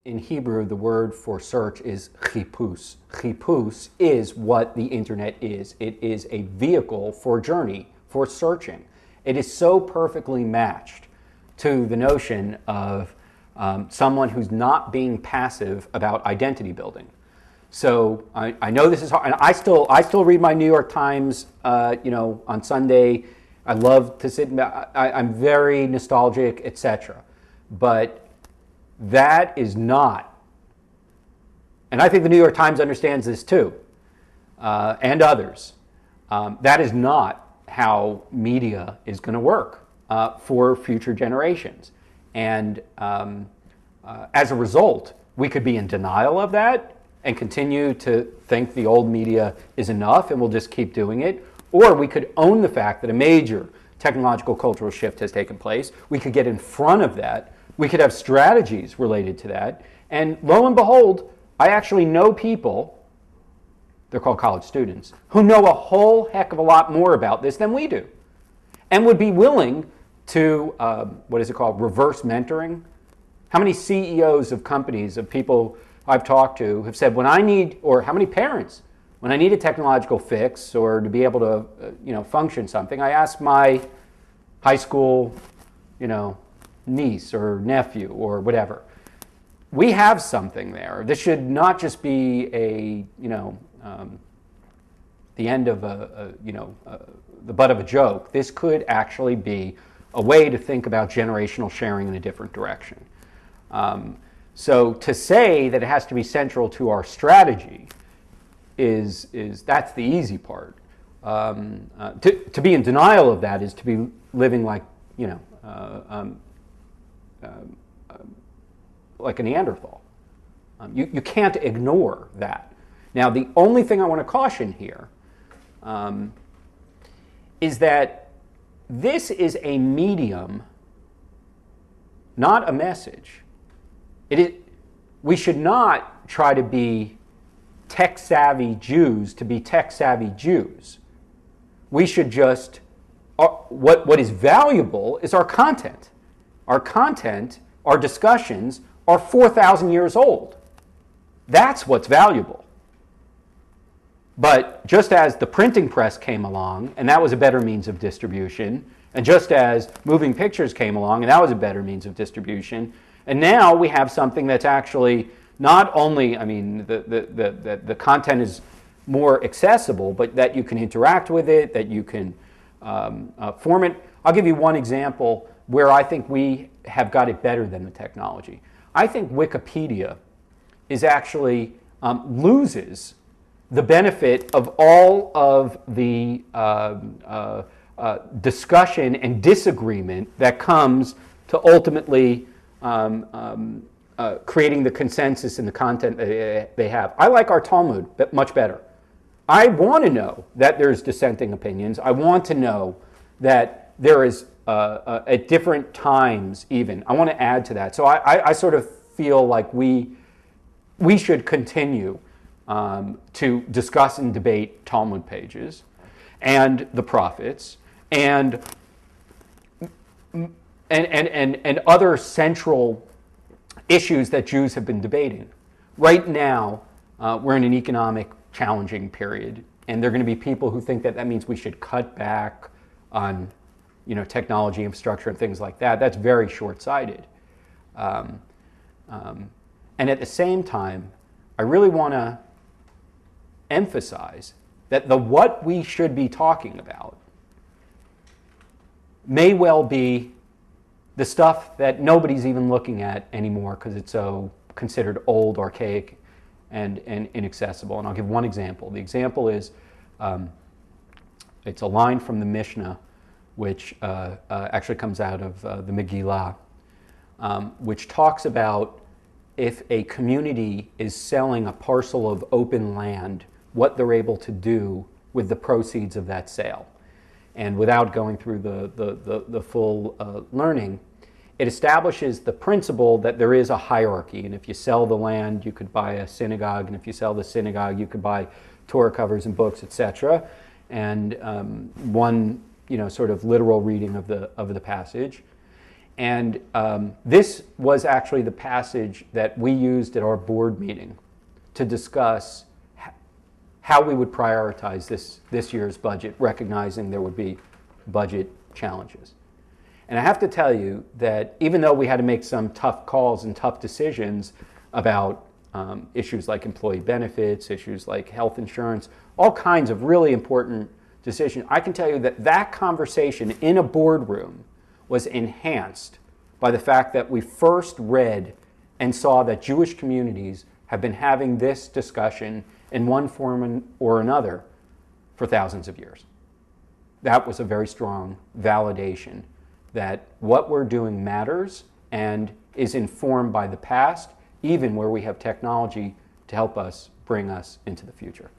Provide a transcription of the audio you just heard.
In Hebrew, the word for search is chipus. Chipus is what the internet is. It is a vehicle for journey, for searching. It is so perfectly matched to the notion of someone who's not being passive about identity building. So I know this is hard, and I still read my New York Times, on Sunday. I love to sit. I'm very nostalgic, etc. But that is not, and I think the New York Times understands this too, and others. That is not how media is going to work for future generations. And as a result, we could be in denial of that and continue to think the old media is enough and we'll just keep doing it. Or we could own the fact that a major technological cultural shift has taken place. We could get in front of that. We could have strategies related to that. And lo and behold, I actually know people, they're called college students, who know a whole heck of a lot more about this than we do and would be willing to, reverse mentoring. How many CEOs of companies, of people I've talked to, have said, how many parents, when I need a technological fix or to be able to, function something, I ask my high school, niece or nephew or whatever. We have something there. This should not just be the end of the butt of a joke. This could actually be a way to think about generational sharing in a different direction. So to say that it has to be central to our strategy is that's the easy part. To be in denial of that is to be living like like a Neanderthal. You can't ignore that. Now, the only thing I want to caution here is that this is a medium, not a message. We should not try to be tech-savvy Jews to be tech-savvy Jews. We should just, what is valuable is our content. Our content, our discussions, are 4,000 years old. That's what's valuable. But just as the printing press came along, and that was a better means of distribution, and just as moving pictures came along, and that was a better means of distribution, and now we have something that's actually not only, the content is more accessible, but that you can interact with it, that you can form it. I'll give you one example where I think we have got it better than the technology. I think Wikipedia is actually loses the benefit of all of the discussion and disagreement that comes to ultimately creating the consensus in the content they have. I like our Talmud much better. I want to know that there's dissenting opinions. I want to know that there is, at different times even, I want to add to that. So I sort of feel like we should continue to discuss and debate Talmud pages and the prophets and other central issues that Jews have been debating. Right now, we're in an economic challenging period, and there are going to be people who think that means we should cut back on, technology infrastructure and things like that. That's very short-sighted. And at the same time, I really want to emphasize that what we should be talking about may well be the stuff that nobody's even looking at anymore because it's so considered old, archaic, and inaccessible. And I'll give one example. The example is, it's a line from the Mishnah, which actually comes out of the Megillah, which talks about if a community is selling a parcel of open land, what they're able to do with the proceeds of that sale. And without going through the full learning, it establishes the principle that there is a hierarchy. And if you sell the land, you could buy a synagogue. And if you sell the synagogue, you could buy Torah covers and books, etc. And one, sort of literal reading of the passage. And this was actually the passage that we used at our board meeting to discuss how we would prioritize this year's budget, recognizing there would be budget challenges. And I have to tell you that even though we had to make some tough calls and tough decisions about issues like employee benefits, issues like health insurance, all kinds of really important decisions, I can tell you that that conversation in a boardroom was enhanced by the fact that we first read and saw that Jewish communities have been having this discussion in one form or another for thousands of years. That was a very strong validation that what we're doing matters and is informed by the past, even where we have technology to help us bring us into the future.